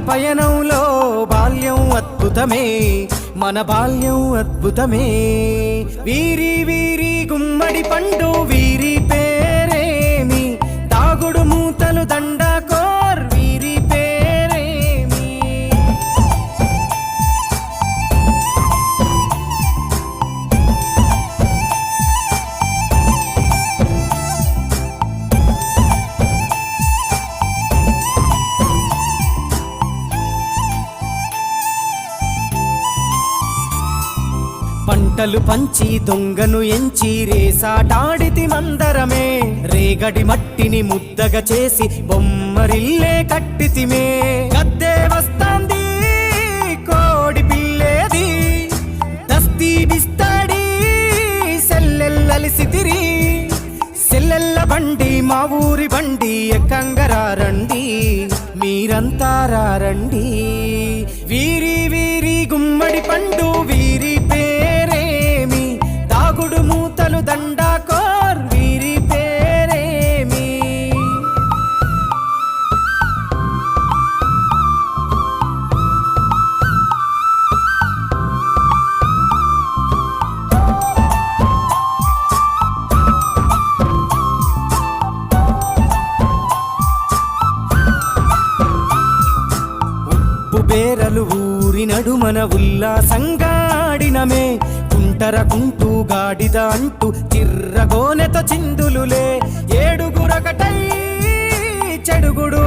పయనంలో బాల్యం అద్భుతమే, మన బాల్యం అద్భుతమే. వీరి వీరి గుమ్మడి పండు వీరి పేరేమి, తాగుడు మూతలు దండాకోర్ వీరి పేరేమి. పంటలు పంచి దొంగను ఎంచి రేసాటాడితి మందరమే, రేగడి మట్టిని ముద్దగా చేసి బొమ్మరిల్లే కట్టితిమే. గద్దే వస్తాంది కోడి పిల్లేది, దస్తీ బిస్తాడి సెల్లెల్లలిసితిరి. సెల్లెల్ల బండి మా ఊరి బండి ఎక్కంగరారండి, మీరంతా రారండి. వీరి వీరి గుమ్మడి పండు వీరి పేరేమి, తాగుడు మూతలు దండాకోర్ వీరి పేరేమి. బేరలు ఊరి నడుమన ఉల్లాసంగాడినమే, కుంటరకుంటూ గాడిద అంటూ చిర్రగోనెతో చిందులులే. ఏడుగురొకటై చెడుగుడు